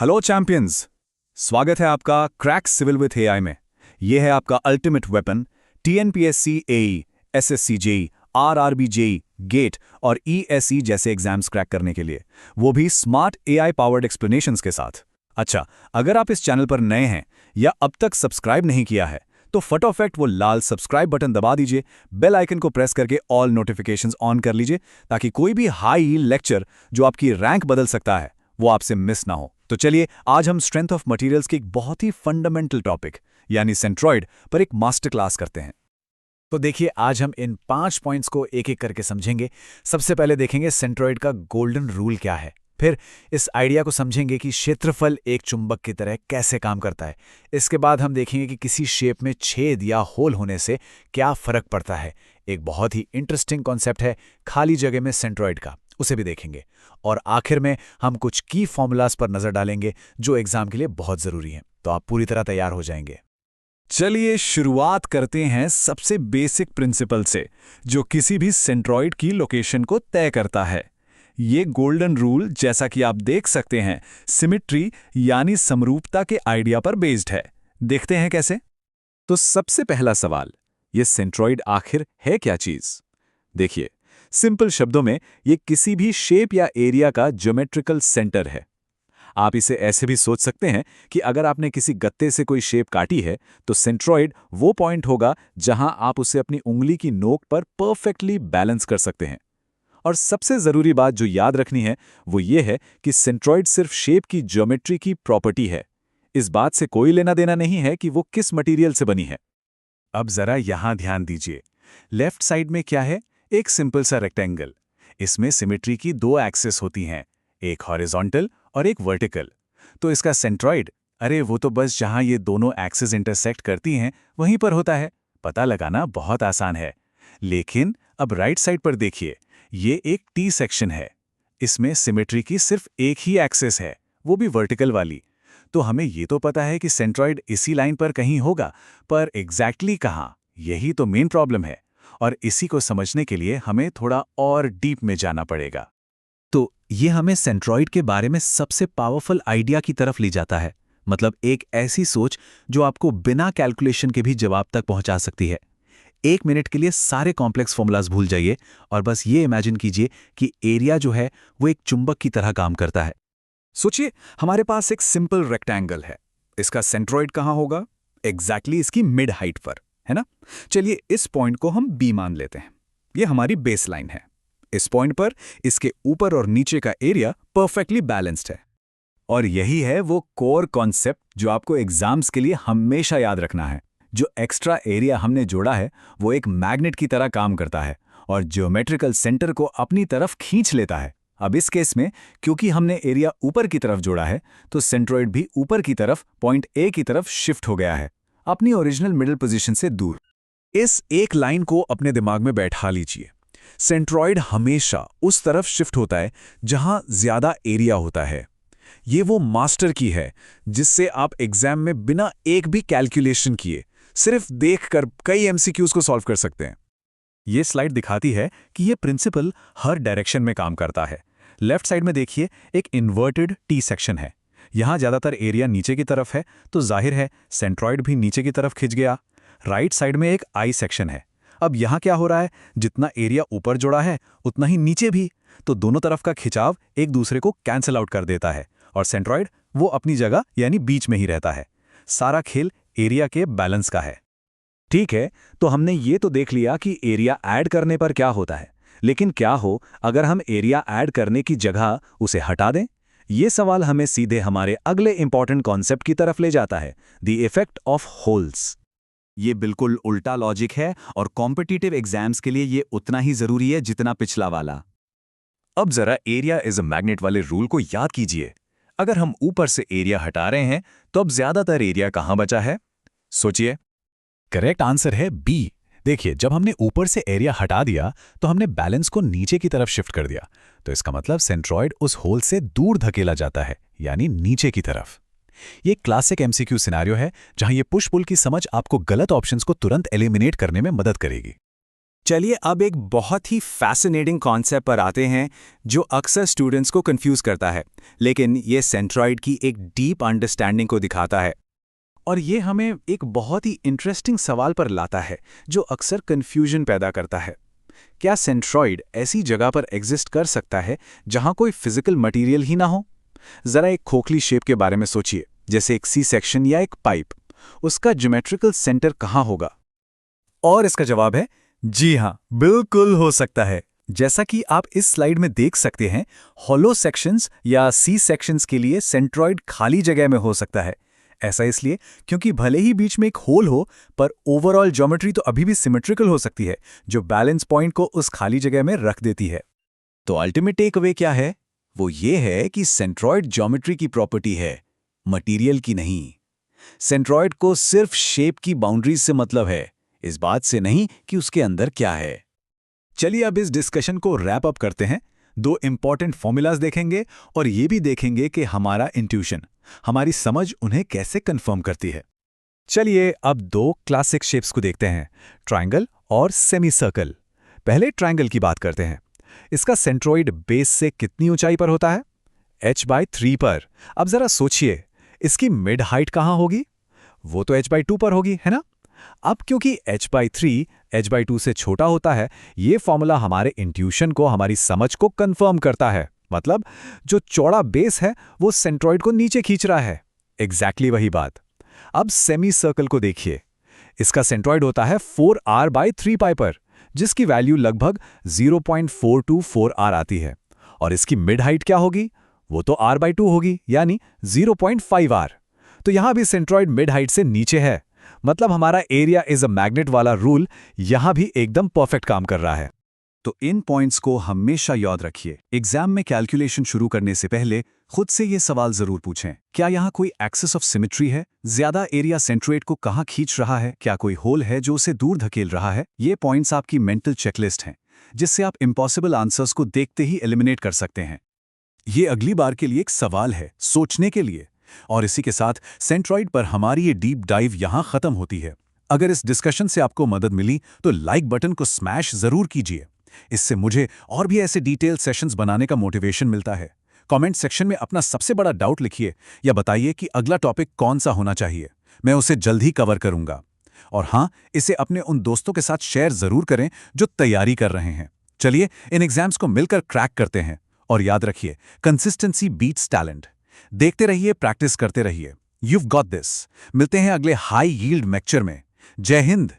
Hello champions. स्वागत है आपका क्रैक सिविल विथ एआई में। यह है आपका ultimate weapon TNPSC AE, SSC JE, RRB JE, GATE और ईएसई जैसे एग्जाम्स क्रैक करने के लिए, वो भी स्मार्ट एआई पावर्ड एक्सप्लेनेशंस के साथ। अच्छा, अगर आप इस चैनल पर नए हैं या अब तक सब्सक्राइब नहीं किया है तो फटाफट वो लाल सब्सक्राइब बटन दबा दीजिए, बेल आइकन को प्रेस करके ऑल नोटिफिकेशंस ऑन कर लीजिए ताकि कोई भी हाई लेक्चर जो आपकी रैंक बदल सकता है वो आपसे मिस ना हो। तो चलिए, आज हम स्ट्रेंथ ऑफ मटेरियल्स की एक बहुत ही फंडामेंटल टॉपिक यानी सेंट्रॉइड पर एक मास्टर क्लास करते हैं। तो देखिए, आज हम इन 5 पॉइंट्स को एक एक करके समझेंगे। सबसे पहले देखेंगे सेंट्रॉइड का गोल्डन रूल क्या है। फिर इस आइडिया को समझेंगे कि क्षेत्रफल एक चुंबक की तरह कैसे काम करता है। इसके बाद हम देखेंगे कि किसी शेप में छेद या होल होने से क्या फर्क पड़ता है। एक बहुत ही इंटरेस्टिंग कॉन्सेप्ट है खाली जगह में सेंट्रॉइड का, उसे भी देखेंगे। और आखिर में हम कुछ की फॉर्मूलाज पर नजर डालेंगे जो एग्जाम के लिए बहुत जरूरी हैं। तो आप पूरी तरह तैयार हो जाएंगे। चलिए शुरुआत करते हैं सबसे बेसिक प्रिंसिपल से जो किसी भी सेंट्रॉइड की लोकेशन को तय करता है। ये गोल्डन रूल, जैसा कि आप देख सकते हैं, सिमिट्री यानी समरूपता के आइडिया पर बेस्ड है। देखते हैं कैसे। तो सबसे पहला सवाल, ये सेंट्रॉइड आखिर है क्या चीज? देखिए, सिंपल शब्दों में ये किसी भी शेप या एरिया का ज्योमेट्रिकल सेंटर है। आप इसे ऐसे भी सोच सकते हैं कि अगर आपने किसी गत्ते से कोई शेप काटी है तो सेंट्रॉइड वो पॉइंट होगा जहां आप उसे अपनी उंगली की नोक पर परफेक्टली बैलेंस कर सकते हैं। और सबसे जरूरी बात जो याद रखनी है वो ये है कि सेंट्रॉइड सिर्फ शेप की ज्योमेट्री की प्रॉपर्टी है। इस बात से कोई लेना देना नहीं है कि वो किस मटेरियल से बनी है। अब जरा यहां ध्यान दीजिए। लेफ्ट साइड में क्या है? एक सिंपल सा रेक्टेंगल। इसमें सिमेट्री की 2 एक्सिस होती हैं, एक हॉरिजॉन्टल और एक वर्टिकल। तो इसका सेंट्रॉइड, अरे वो तो बस जहां ये दोनों एक्सिस इंटरसेक्ट करती हैं वहीं पर होता है। पता लगाना बहुत आसान है। लेकिन अब राइट साइड पर देखिए, ये एक टी सेक्शन है। इसमें सिमेट्री की सिर्फ एक ही एक्सिस है, वो भी वर्टिकल वाली। तो हमें ये तो पता है कि सेंट्रॉइड इसी लाइन पर कहीं होगा, पर एग्जैक्टली कहां, यही तो मेन प्रॉब्लम है। और इसी को समझने के लिए हमें थोड़ा और डीप में जाना पड़ेगा। तो ये हमें सेंट्रॉइड के बारे में सबसे पावरफुल आइडिया की तरफ ले जाता है। मतलब एक ऐसी सोच जो आपको बिना कैलकुलेशन के भी जवाब तक पहुंचा सकती है। 1 मिनट के लिए सारे कॉम्प्लेक्स फॉर्मूलाज भूल जाइए और बस ये इमेजिन कीजिए कि एरिया जो है वो एक चुंबक की तरह काम करता है। सोचिए, हमारे पास एक सिंपल रेक्टेंगल है। इसका सेंट्रॉइड कहां होगा? एग्जैक्टली इसकी मिड हाइट पर, है ना? चलिए इस पॉइंट को हम बी मान लेते हैं। ये हमारी बेस लाइन है। इस पॉइंट पर इसके ऊपर और नीचे का एरिया परफेक्टली बैलेंस्ड है। और यही है वो कोर कॉन्सेप्ट जो आपको एग्जाम्स के लिए हमेशा याद रखना है। जो एक्स्ट्रा एरिया हमने जोड़ा है वो एक मैग्नेट की तरह काम करता है और ज्योमेट्रिकल सेंटर को अपनी तरफ खींच लेता है। अब इस केस में क्योंकि हमने एरिया ऊपर की तरफ जोड़ा है तो सेंट्रॉइड भी ऊपर की तरफ पॉइंट ए की तरफ शिफ्ट हो गया है, अपनी ओरिजिनल मिडिल पोजीशन से दूर। इस एक लाइन को अपने दिमाग में बैठा लीजिए। सेंट्रॉइड हमेशा उस तरफ शिफ्ट होता है जहां ज्यादा एरिया होता है। ये वो मास्टर की है जिससे आप एग्जाम में बिना एक भी कैलकुलेशन किए सिर्फ देखकर कई एमसीक्यूज को सॉल्व कर सकते हैं। ये स्लाइड दिखाती है कि ये प्रिंसिपल हर डायरेक्शन में काम करता है। लेफ्ट साइड में देखिए, एक इन्वर्टेड टी सेक्शन है। यहां ज्यादातर एरिया नीचे की तरफ है तो जाहिर है सेंट्रॉइड भी नीचे की तरफ खिंच गया। राइट साइड में एक आई सेक्शन है। अब यहां क्या हो रहा है? जितना एरिया ऊपर जोड़ा है उतना ही नीचे भी, तो दोनों तरफ का खिंचाव एक दूसरे को कैंसिल आउट कर देता है और सेंट्रॉइड वो अपनी जगह यानी बीच में ही रहता है। सारा खेल एरिया के बैलेंस का है। ठीक है, तो हमने ये तो देख लिया कि एरिया ऐड करने पर क्या होता है, लेकिन क्या हो अगर हम एरिया ऐड करने की जगह उसे हटा दें? ये सवाल हमें सीधे हमारे अगले इंपॉर्टेंट कॉन्सेप्ट की तरफ ले जाता है, द इफेक्ट ऑफ होल्स। ये बिल्कुल उल्टा लॉजिक है और कॉम्पिटिटिव एग्जाम्स के लिए ये उतना ही जरूरी है जितना पिछला वाला। अब जरा एरिया इज अ मैग्नेट वाले रूल को याद कीजिए। अगर हम ऊपर से एरिया हटा रहे हैं तो अब ज्यादातर एरिया कहां बचा है? सोचिए। करेक्ट आंसर है बी। देखिए, जब हमने ऊपर से एरिया हटा दिया तो हमने बैलेंस को नीचे की तरफ शिफ्ट कर दिया। तो इसका मतलब सेंट्रॉइड उस होल से दूर धकेला जाता है, यानी नीचे की तरफ। ये क्लासिक एमसीक्यू सिनेरियो है जहां ये पुश पुल की समझ आपको गलत ऑप्शंस को तुरंत एलिमिनेट करने में मदद करेगी। चलिए अब एक बहुत ही फैसिनेटिंग कॉन्सेप्ट पर आते हैं जो अक्सर स्टूडेंट्स को कंफ्यूज करता है, लेकिन ये सेंट्रॉइड की एक डीप अंडरस्टैंडिंग को दिखाता है। और ये हमें एक बहुत ही इंटरेस्टिंग सवाल पर लाता है जो अक्सर कंफ्यूजन पैदा करता है। क्या सेंट्रॉइड ऐसी जगह पर एग्जिस्ट कर सकता है जहां कोई फिजिकल मटेरियल ही ना हो? जरा एक खोखली शेप के बारे में सोचिए, जैसे एक सी सेक्शन या एक पाइप। उसका ज्योमेट्रिकल सेंटर कहाँ होगा? और इसका जवाब है जी हाँ, बिल्कुल हो सकता है। जैसा कि आप इस स्लाइड में देख सकते हैं, हॉलो सेक्शंस या सी सेक्शंस के लिए सेंट्रॉइड खाली जगह में हो सकता है। ऐसा इसलिए क्योंकि भले ही बीच में एक होल हो, पर ओवरऑल ज्योमेट्री तो अभी भी सिमेट्रिकल हो सकती है, जो बैलेंस पॉइंट को उस खाली जगह में रख देती है। तो अल्टीमेट टेक अवे क्या है? वो ये है कि सेंट्रॉइड ज्योमेट्री की प्रॉपर्टी है, मटेरियल की नहीं। सेंट्रॉइड को सिर्फ शेप की बाउंड्रीज से मतलब है, इस बात से नहीं कि उसके अंदर क्या है। चलिए अब इस डिस्कशन को रैप अप करते हैं। 2 इंपॉर्टेंट फॉर्मूलाज देखेंगे और ये भी देखेंगे कि हमारा इंट्यूशन, हमारी समझ उन्हें कैसे कंफर्म करती है। चलिए अब 2 क्लासिक शेप्स को देखते हैं, ट्रायंगल और सेमी सर्कल। पहले ट्रायंगल की बात करते हैं। इसका सेंट्रॉइड बेस से कितनी ऊंचाई पर होता है? h/3 पर। अब जरा सोचिए, इसकी मिड हाइट कहाँ होगी? वो तो h/2 पर होगी, है ना? अब क्योंकि h/3 h/2 से छोटा होता है, ये फॉर्मूला हमारे इंट्यूशन को, हमारी समझ को कंफर्म करता है। मतलब जो चौड़ा बेस है वो सेंट्रॉइड को नीचे खींच रहा है। एग्जैक्टली वही बात। अब सेमी सर्कल को देखिए। इसका सेंट्रॉइड होता है 4r/3π पर, जिसकी वैल्यू लगभग 0.424r आती है। और इसकी मिड हाइट क्या होगी? वो तो r/2 होगी, यानी 0.5r। तो यहां भी सेंट्रॉइड मिड हाइट से नीचे है। मतलब हमारा एरिया इज अ मैग्नेट वाला रूल यहां भी एकदम परफेक्ट काम कर रहा है। तो इन पॉइंट्स को हमेशा याद रखिए। एग्जाम में कैलकुलेशन शुरू करने से पहले खुद से ये सवाल जरूर पूछें, क्या यहाँ कोई एक्सेस ऑफ सिमेट्री है? ज्यादा एरिया सेंट्रोइड को कहाँ खींच रहा है? क्या कोई होल है जो उसे दूर धकेल रहा है? ये पॉइंट्स आपकी मेंटल चेकलिस्ट हैं, जिससे आप इम्पॉसिबल आंसर्स को देखते ही एलिमिनेट कर सकते हैं। ये अगली बार के लिए एक सवाल है, सोचने के लिए। और इसी के साथ सेंट्रॉइड पर हमारी ये डीप डाइव यहाँ खत्म होती है। अगर इस डिस्कशन से आपको मदद मिली तो लाइक बटन को स्मैश जरूर कीजिए। इससे मुझे और भी ऐसे डिटेल सेशंस बनाने का मोटिवेशन मिलता है। कमेंट सेक्शन में अपना सबसे बड़ा डाउट लिखिए या बताइए कि अगला टॉपिक कौन सा होना चाहिए। मैं उसे जल्द ही कवर करूंगा। और हाँ, इसे अपने उन दोस्तों के साथ शेयर जरूर करें जो तैयारी कर रहे हैं। चलिए इन एग्जाम्स को मिलकर क्रैक करते हैं। और याद रखिए, कंसिस्टेंसी बीट्स टैलेंट। देखते रहिए, प्रैक्टिस करते रहिए। You've got this। मिलते हैं अगले हाई यील्ड लेक्चर में। जय हिंद।